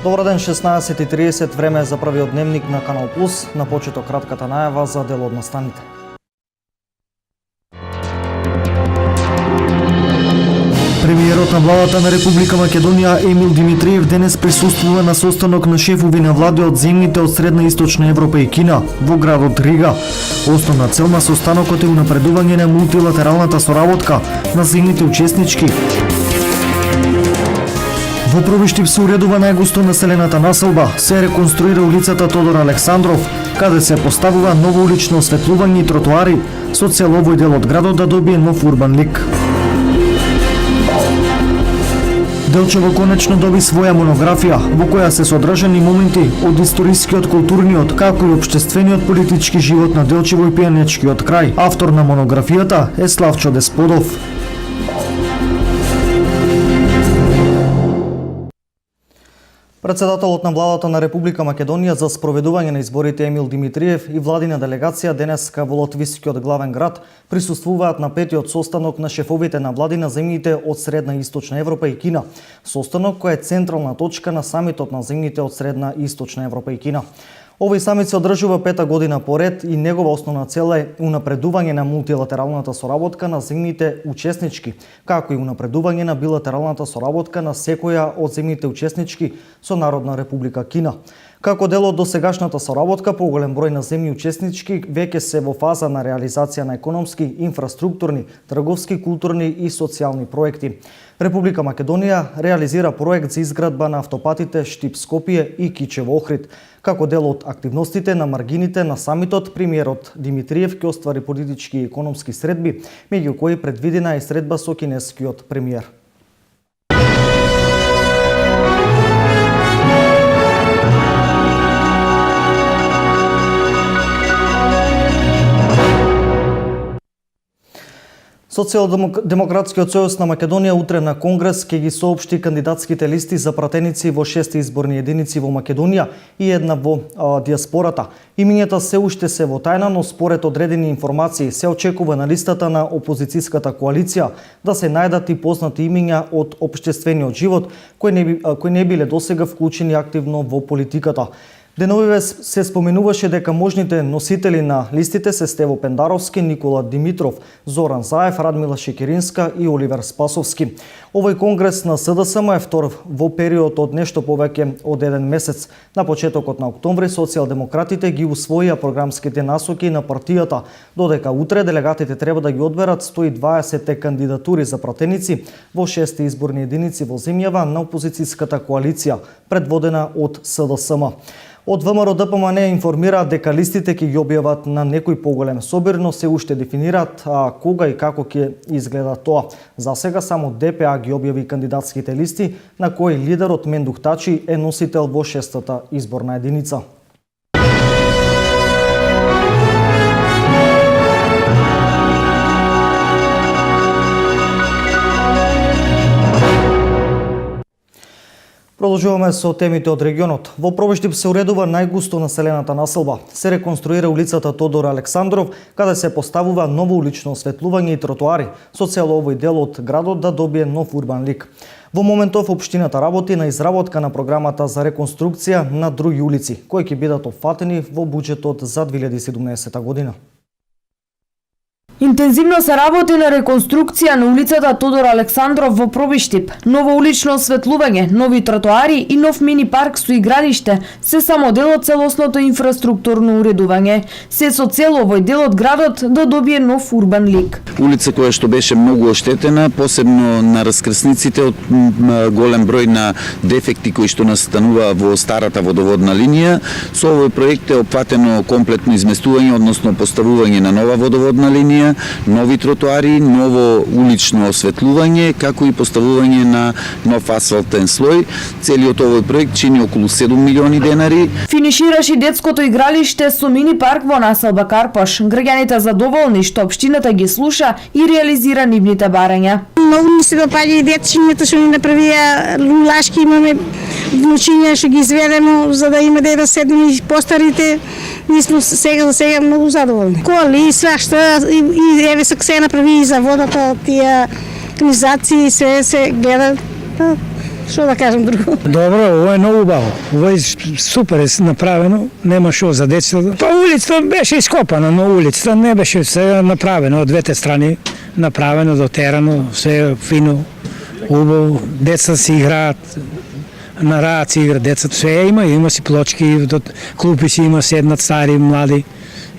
Добар ден, 16:30 време за првиот дневник на Канал Плюс. На почеток кратката најава за дел од настаните. Премиерот на владата на Република Македонија Емил Димитриев денес присуствува на состанок на шефови на влади од земјите од Средна и Источна Европа и Кина во градот Рига. Основна цел на состанокот е унапредување на мултилатералната соработка на земјите учеснички. Во Пробиштип се уредува најгусто населената населба, се реконструира улицата Тодор Александров, каде се поставува ново улично осветлување и тротоари, со цел овој дел од градот да добие нов урбан лик. Делчево конечно доби своја монографија, во која се содржани моменти од историскиот, културниот, како и општествениот политички живот на Делчево и пијанечкиот крај. Автор на монографијата е Славчо Десподов. Председателот на владата на Република Македонија за спроведување на изборите Емил Димитриев и владина делегација денеска во Латвискиот главен град присуствуваат на петиот состанок на шефовите на влади на земјите од Средна и Источна Европа и Кина. Состанок кој е централна точка на самитот на земјите од Средна и Источна Европа и Кина. Овој самит се одржува пета година поред и негова основна цел е унапредување на мултилатералната соработка на земјите учеснички, како и унапредување на билатералната соработка на секоја од земјите учеснички со Народна Република Кина. Како дел од досегашната соработка, поголем број на земји учеснички веќе се во фаза на реализација на економски, инфраструктурни, трговски, културни и социјални проекти. Република Македонија реализира проект за изградба на автопатите Штип-Скопје и Кичево-Охрид. Како дел од активностите на маргините на самитот, премиерот Димитриев ќе оствари политички и економски средби, меѓу кои предвидена е средба со кинескиот премиер. Социјалдемократскиот сојуз на Македонија утре на Конгрес ќе ги соопшти кандидатските листи за пратеници во 6 изборни единици во Македонија и една во диаспората. Имињата се уште се во тајна, но според одредени информации се очекува на листата на опозицијската коалиција да се најдат и познати имиња од општествениот живот кои не биле досега вклучени активно во политиката. Деновиве се споменуваше дека можните носители на листите се Стево Пендаровски, Никола Димитров, Зоран Заев, Радмила Шекеринска и Оливер Спасовски. Овој конгрес на СДСМ е втор во период од нешто повеќе од еден месец. На почетокот на октомври социјалдемократите ги усвоија програмските насоки на партијата, додека утре делегатите треба да ги одберат 120 кандидатури за пратеници во 6 изборни единици во земјава на опозицијската коалиција, предводена од СДСМ. Од ВМРО ДПМН информираат дека листите ќе ги објават на некој поголем собир, но се уште дефинираат кога и како ќе изгледа тоа. За сега само ДПА ги објави кандидатските листи, на кои лидерот Мендух Тачи е носител во 6-та изборна единица. Продолжуваме со темите од регионот. Во Пробиштип се уредува најгусто населената населба. Се реконструира улицата Тодор Александров, каде се поставува ново улично осветлување и тротоари, со цел овој дел од градот да добие нов урбан лик. Во моментов општината работи на изработка на програмата за реконструкција на други улици, кои ќе бидат опфатени во буџетот за 2017 година. Интензивно се работи на реконструкција на улицата Тодор Александров во Пробиштип. Ново улично осветлување, нови тротоари и нов мини парк со игралиште се само дел од целосното инфраструктурно уредување. Се со цел овој дел од градот да добие нов урбан лик. Улица која што беше многу оштетена, посебно на раскрсниците од голем број на дефекти кои што настанува во старата водоводна линија. Со овој проект е опфатено комплетно изместување, односно поставување на нова водоводна линија, нови тротоари, ново улично осветлување, како и поставување на нов асфалтен слој. Целиот овој проект чини околу 7 милиони денари. Финишираше детското игралиште со мини парк во населба Карпаш. Граѓаните задоволни што општината ги слуша и реализира нивните барања. Многу ни се допаѓа и дечињата што ни направија лулашки, имаме внучиња што ги изведемо за да има да седнеме и постарите. Ние сме сега за сега многу задоволни. Коли, свашта, и еве се направи и за водата, тие канализации, се гледа. Што да кажам друго? Добро, ова е многу убаво. Ова е супер е направено, нема шо за децата. Па улицата беше ископана, но улицата не беше се направено од двете страни, направено, дотерано, се фино, убаво, деца си играат, на раат си играат децата, се има си плочки, клупи си има, седнат стари, млади.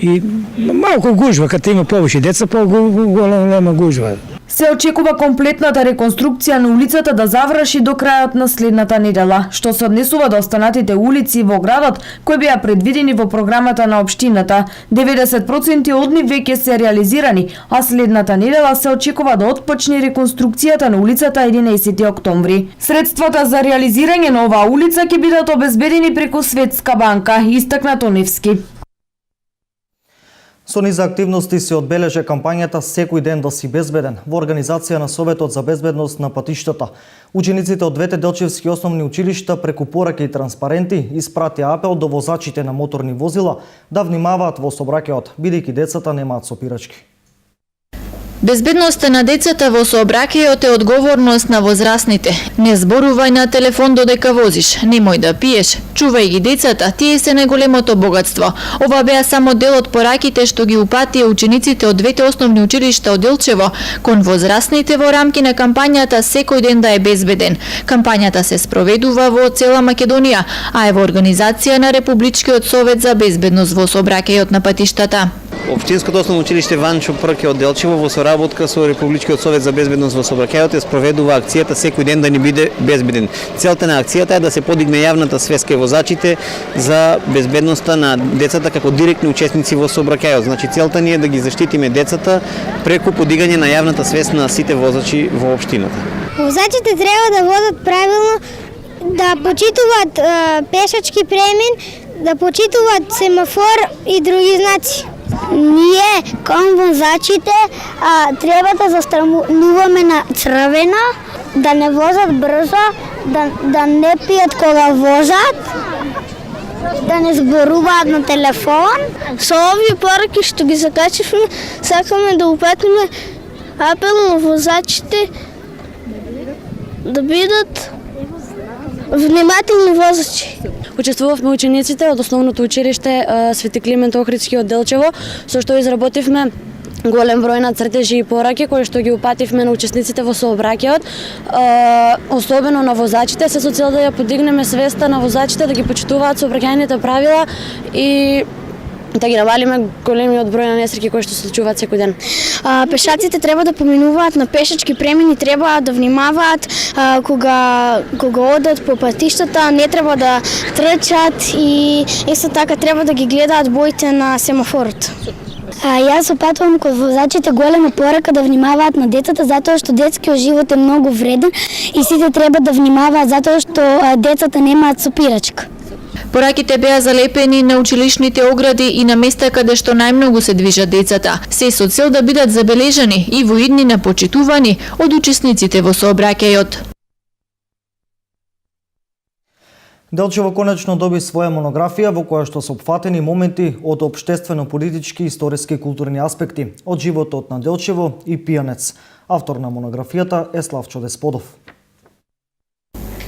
И малку гужва, кога има повеќе деца, по-голема гужва. Се очекува комплетната реконструкција на улицата да заврши до крајот на следната недела, што се однесува до останатите улици во градот кои беа предвидени во програмата на општината. 90% од нив веќе се реализирани, а следната недела се очекува да отпочне реконструкцијата на улицата 11 октомври. Средствата за реализирање на оваа улица ќе бидат обезбедени преку Светска банка, истакна Тоневски. Со низа активности се одбележа кампањата Секој ден да си безбеден во организација на Советот за безбедност на патиштата. Учениците од двете делчевски основни училишта преку пораки и транспаренти испратија апел до возачите на моторни возила да внимаваат во сообраќајот, бидејќи децата немаат сопирачки. Безбедноста на децата во сообраќајот е одговорност на возрастните. Не зборувај на телефон додека возиш, немој да пиеш, чувај ги децата, тие се најголемото богатство. Ова беа само дел од пораките што ги упатија учениците од двете основни училишта од Делчево кон возрастните во рамки на кампањата Секој ден да е безбеден. Кампањата се спроведува во цела Македонија, а е во организација на Републичкиот совет за безбедност во сообраќајот на патиштата. Општинското основно училиште Ванчо Прке од Делчево во соработка со Републичкиот совет за безбедност во сообраќајот спроведува акцијата Секој ден да ни биде безбеден. Целта на акцијата е да се подигне јавната свест кај возачите за безбедноста на децата како директни учесници во сообраќајот. Значи целта ни е да ги заштитиме децата преку подигање на јавната свест на сите возачи во општината. Возачите треба да водат правилно, да почитуваат пешачки премин, да почитуваат семафор и други знаци. Ние, кон возачите, треба да застануваме на црвена, да не возат брзо, да не пијат кога возат, да не зборуваат на телефон. Со овие пораки што ги закачивме, сакаме да упатиме апел на возачите да бидат внимателни возачи. Учествувавме учениците од основното училиште Свети Климент Охридски од Делчево, со што изработивме голем број на цртежи и пораки кои што ги упативме на учесниците во сообраќајот, особено на возачите, се со цел да ја подигнеме свеста на возачите да ги почитуваат сообраќајните правила и да ги навалиме големиот број на несреќи кои што се случуваат секој ден. Пешаците треба да поминуваат на пешачки премини, треба да внимаваат кога одат по патиштата, не треба да трчат и исто така треба да ги гледаат боите на семафорот. Јас опатувам кod возачите голема порака да внимаваат на децата затоа што детскиот живот е многу вреден и сите треба да внимаваат затоа што децата немаат сопирачка. Пораките беа залепени на училишните огради и на места каде што најмногу се движат децата, се со цел да бидат забележани и во иднина почитувани од учесниците во сообраќајот. Делчево конечно доби своја монографија во која што се опфатени моменти од општествено-политички, историски и културни аспекти од животот на Делчево и Пијанец. Автор на монографијата е Славчо Десподов.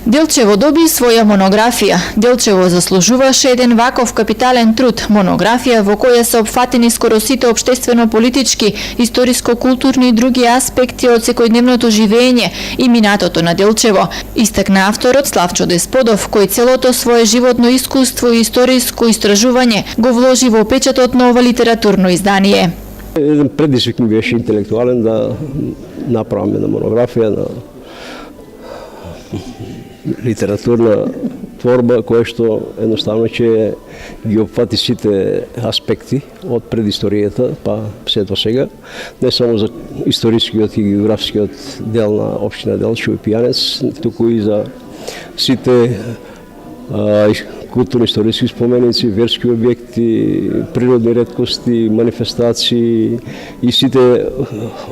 Делчево доби своја монографија. Делчево заслужуваше еден ваков капитален труд, монографија во која се опфатени скоро сите општествено-политички, историско-културни и други аспекти од секојдневното живење и минатото на Делчево. Истакна авторот Славчо Десподов, кој целото свое животно искуство и историско истражување го вложи во печатот на ова литературно издание. Еден предизвик ми беше интелектуален да направиме на монографија на литературна творба која што едноставно ќе ги опфати сите аспекти од предисторијата па се до сега, не само за историскиот и географскиот дел на општина Делчево и Пијанец, туку и за сите културно-историски споменици, верски објекти, природни реткости, манифестации и сите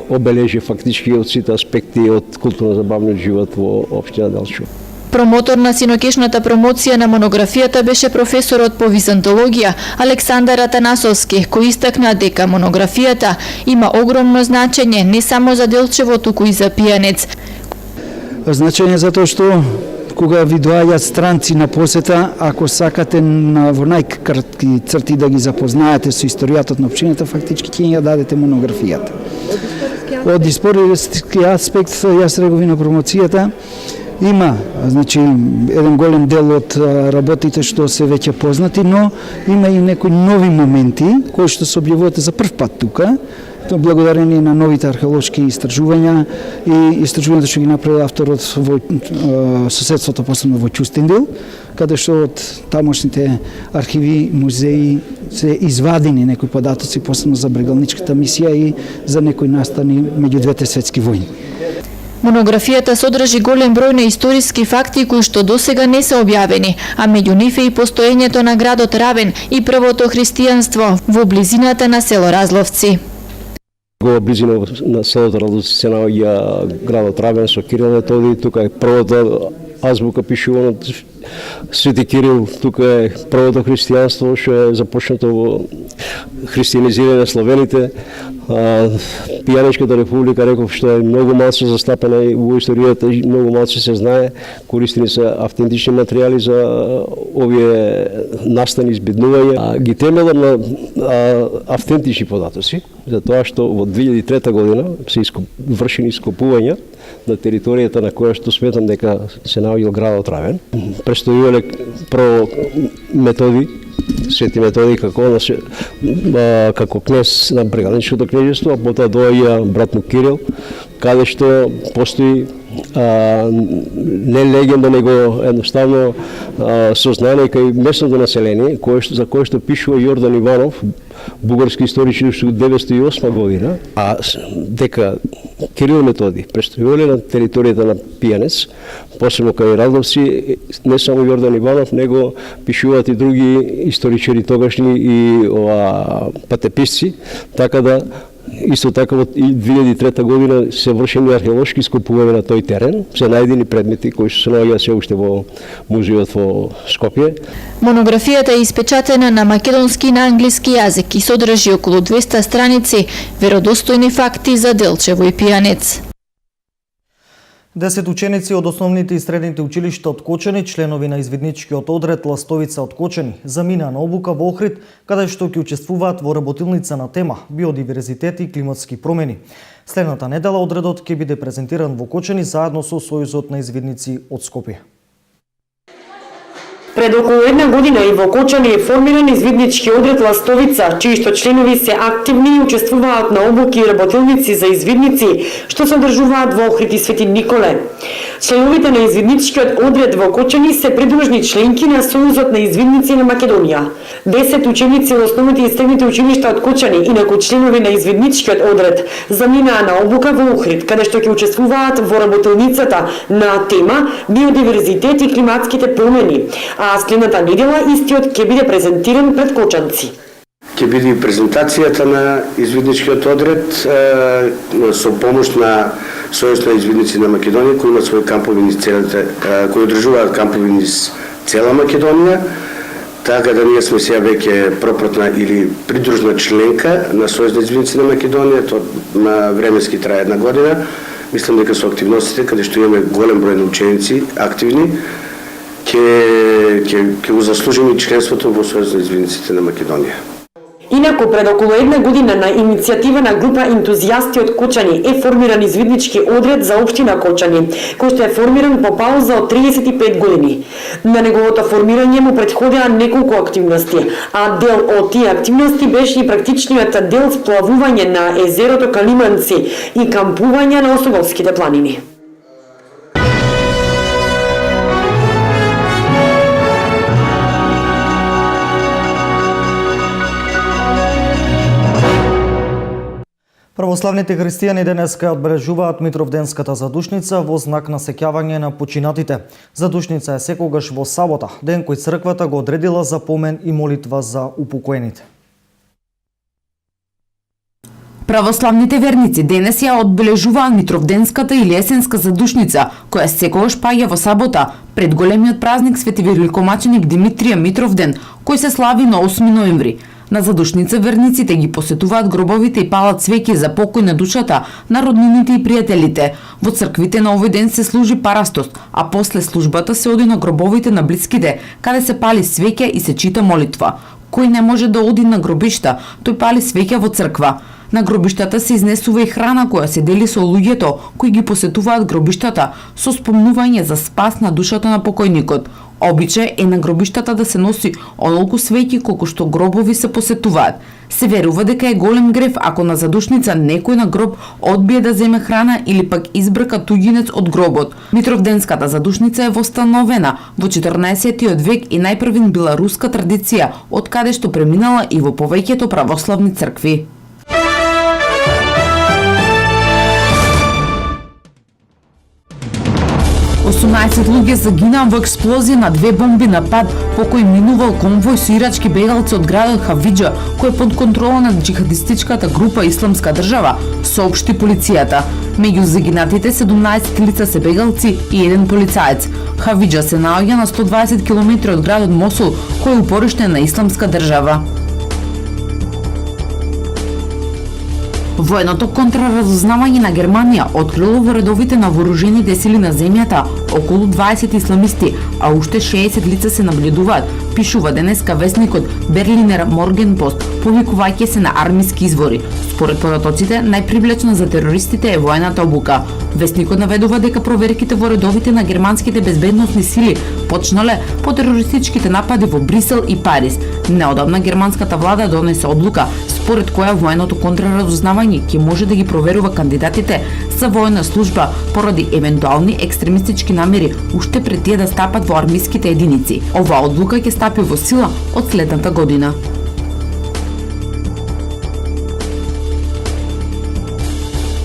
обележи фактички од сите аспекти од културно-забавниот живот во општина Делчево. Промотор на синокешната промоција на монографијата беше професорот по византологија Александар Атанасовски, кој истакна дека монографијата има огромно значење не само за Делчево, туку и за Пијанец. Значење затоа што кога ви доаѓаат странци на посета, ако сакате во најкратки црти да ги запознаете со историјата на општината, фактички ќе ја дадете монографијата. Од историски аспект, јас регови на промоцијата, има, значи, еден голем дел од работите што се веќе познати, но има и некои нови моменти кои што се објавувате за прв пат тука, тоа благодарение на новите археолошки истражувања и истражувањата што ги направи авторот во соседството, посебно во Ќустендил, каде што од тамошните архиви, музеи се извадени некои податоци, посебно за брегалничката мисија и за некои настани меѓу двете светски војни. Монографијата содржи голем број на историски факти кои што досега не се објавени, а меѓу нив е и постоењето на градот Равен и првото христијанство во близината на село Разловци. Во близина на селото Разловци се наоѓа градот Равен со Кирил Методи, тука е првата азбука пишувана од Свети Кирил, тука е првото христијанство што е започнато во христијанизирање на словените. Пијаничката република, реков, што е многу малце застапена и во историјата, многу малце се знае, користени се автентични материјали за овие настани избеднувања. Ги темелам на автентични податоци, за тоа што во 2003 година се вршени ископувања на територијата на која што сметам дека се наоѓал градот Равен. Престојувале прво Методи, Свети Методи како кнез на Брегалничкото кнежество, а потоа доаѓа брат му Кирил, каде што постои не легенда, него едноставно сознание кај местното население, за кое што пишува Јордан Иванов, бугарски историчар во 1908 година, а дека Кирил Методи престојувале на територијата на Пијанец, посебно кај Разловци, не само Јордан Иванов, него пишуваат и други историчари тогашни и патеписци, така да исто така во 2003 година се вршени археолошки ископувања на тој терен, се најдени предмети кои се наоѓаат се уште во музеот во Скопје. Монографијата е испечатена на македонски и на англиски јазик и содржи околу 200 страници веродостојни факти за Делчево и Пијанец. 10 ученици од основните и средните училишта од Кочани, членови на извидничкиот одред Ластовица од Кочани, заминаа на обука во Охрид, каде што ќе учествуваат во работилница на тема биодиверзитет и климатски промени. Следната недела одредот ќе биде презентиран во Кочани заедно со Сојузот на извидници од Скопје. Пред околу една година и во Кочани е формиран извиднички одред Ластовица, чии што членови се активни и учествуваат на обуки и работилници за извидници, што се одржуваат во Охрид и Свети Николе. Членовите на извидничкиот одред во Кочани се придружни членки на Сојузот на извидници на Македонија. 10 ученици во основните и средните училишта од Кочани, инаку членови на извидничкиот одред, заминаа на обука во Охрид, каде што ќе учествуваат во работилницата на тема биодиверзитет и климатските промени. А следната недела истиот ќе биде презентиран пред кочанци. Ќе биде презентацијата на извидничкиот одред со помош на Сојуз на извидници на Македонија, кои имаат своји кампови низ целата, кои одржуваат кампови низ цела Македонија, така да ние сме сега веќе пропратна или придружна членка на Сојуз на извидници на Македонија, тоа на временски трае една година. Мислам дека со активностите, каде што имаме голем број на ученици активни, ќе го заслужиме членството во Сојуз на извидниците на Македонија. Инаку, пред околу една година на иницијатива на група ентузијасти од Кочани е формиран извиднички одред за општина Кочани, кој што е формиран по пауза од 35 години. На неговото формирање му претходеа неколку активности, а дел од тие активности беше и практичниот дел сплавување на езерото Калиманци и кампување на Осоголските планини. Православните христијани денеска одбележуваат Митровденската задушница во знак на сеќавање на починатите. Задушница е секогаш во сабота, ден кој црквата го одредила за помен и молитва за упокоените. Православните верници денес ја одбележуваат Митровденската или есенска задушница, која секогаш паѓа во сабота, пред големиот празник Свети великомаченик Димитрија Митровден, кој се слави на 8 ноември. На Задушница верниците ги посетуваат гробовите и палат свеќи за покој на душата на роднините и пријателите. Во црквите на овој ден се служи парастос, а после службата се оди на гробовите на блиските, каде се пали свеќа и се чита молитва. Кој не може да оди на гробишта, тој пали свеќа во црква. На гробиштата се изнесува и храна која се дели со луѓето кои ги посетуваат гробиштата со спомнување за спас на душата на покојникот. Обичај е на гробиштата да се носи онолку свеќи колку што гробови се посетуваат. Се верува дека е голем грев ако на задушница некој на гроб одбие да земе храна или пак избрка туѓинец од гробот. Митровденската задушница е востановена во 14. век и најпрвин била руска традиција, од каде што преминала и во повеќето православни цркви. Осумнаесет луѓе загинаа во експлозија на две бомби на пат по кој минувал конвој со ирачки бегалци од градот Хавиџа, кој е под контрола на џихадистичката група Исламска држава, соопшти полицијата. Меѓу загинатите 17 лица се бегалци и еден полицаец. Хавиџа се наоѓа на 120 км од градот Мосул, кој е упориште на Исламска држава. Военото контраразузнавање на Германија открило во редовите на вооружените сили на земјата околу 20 исламисти, а уште 60 лица се наблюдуваат, пишува денеска весникот Берлинер Моргенпост, повикувајќи се на армиски извори. Според податоците, најпривлечна за терористите е воената обука. Весникот наведува дека проверките во редовите на германските безбедносни сили почнале по терористичките напади во Брисел и Париз. Неодамна германската влада донесе одлука според која военото контраразузнавање ќе може да ги проверува кандидатите за воена служба поради евентуални екстремистички намери уште пред тие да стапат во армиските единици. Оваа одлука ќе стапи во сила од следната година.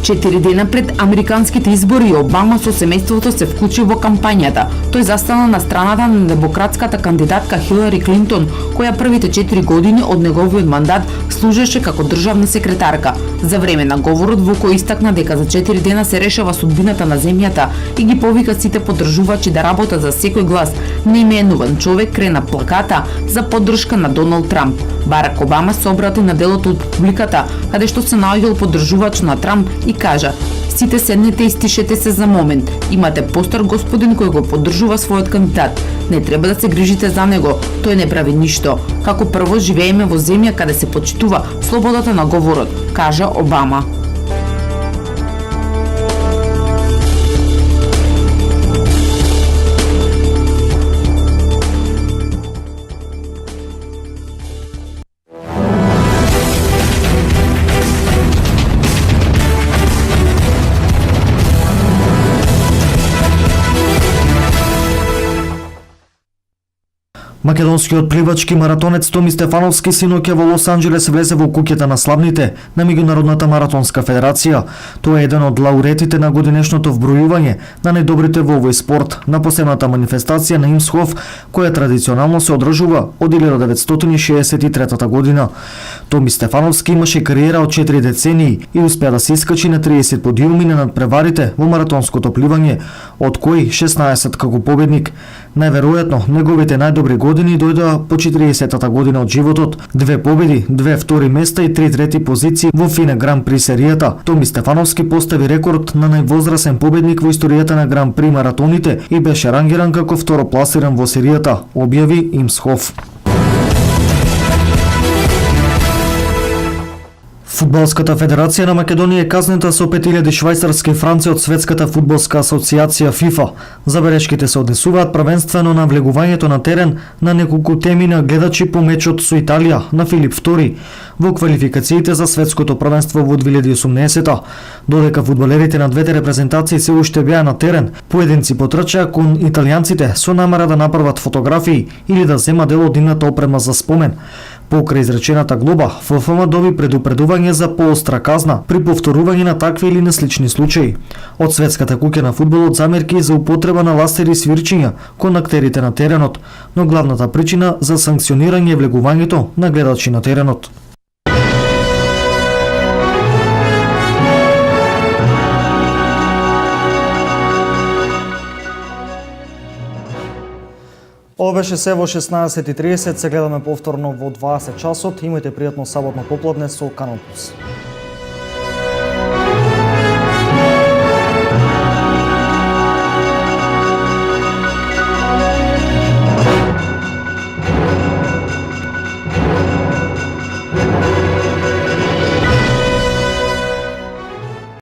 Четири дена пред американските избори, Обама со семејството се вклучи во кампањата. Тој застана на страната на демократската кандидатка Хилари Клинтон, која првите 4 години од неговиот мандат служеше како државна секретарка. За време на говорот во кој истакна дека за 4 дена се решава судбината на земјата и ги повика сите поддржувачи да работат за секој глас, неименуван човек крена плаката за поддршка на Доналд Трамп. Барак Обама се обрати на делото од публиката, каде што се наоѓал поддржувач на Трамп и кажа: "Сите седнете и стишете се за момент. Имате постар господин кој го поддржува својот кандидат. Не треба да се грижите за него, тој не прави ништо. Како прво живееме во земја каде се почитува слободата на говорот", кажа Обама. Македонскиот пливачки маратонец Томи Стефановски синоќа во Лос Анџелес влезе во куќата на славните на Меѓународната маратонска федерација. Тој е еден од лауреатите на годинешното вбројување на најдобрите во овој спорт на посебната манифестација на Имсхоф, која традиционално се одржува од 1963 година. Томи Стефановски имаше кариера од 4 децении и успеа да се искачи на 30 подиуми на надпреварите во маратонското пливање, од кои 16 како победник. Најверојатно, неговите најдобри години дојдоа по 40-та година од животот. 2 победи, 2 втори места и 3 трети позиции во Фине Гран При серијата. Томи Стефановски постави рекорд на највозрасен победник во историјата на Гран При маратоните и беше рангиран како второпласиран во серијата, објави Имсхоф. Фудбалската федерација на Македонија е казнета со 5000 швајцарски франци од Светската фудбалска асоциација ФИФА. Забелешките се однесуваат првенствено на влегувањето на терен на неколку теми на гледачи по мечот со Италија на Филип II во квалификациите за светското првенство во 2018-та. Додека фудбалерите на двете репрезентации се уште беа на терен, поединци потрчаа кон италијанците со намера да направат фотографии или да земат дел од нивната опрема за спомен. Покрај изречената глоба, ФФМ доби предупредување за поостра казна при повторување на такви или неслични случаи. Од Светската куќа на фудбалот замерки за употреба на ластери и свирчиња кон актерите на теренот, но главната причина за санкционирање е влегувањето на гледачи на теренот. Ова беше се во 16:30, се гледаме повторно во 20 часот. Имајте пријатно саботно попладне со Канал Плюс.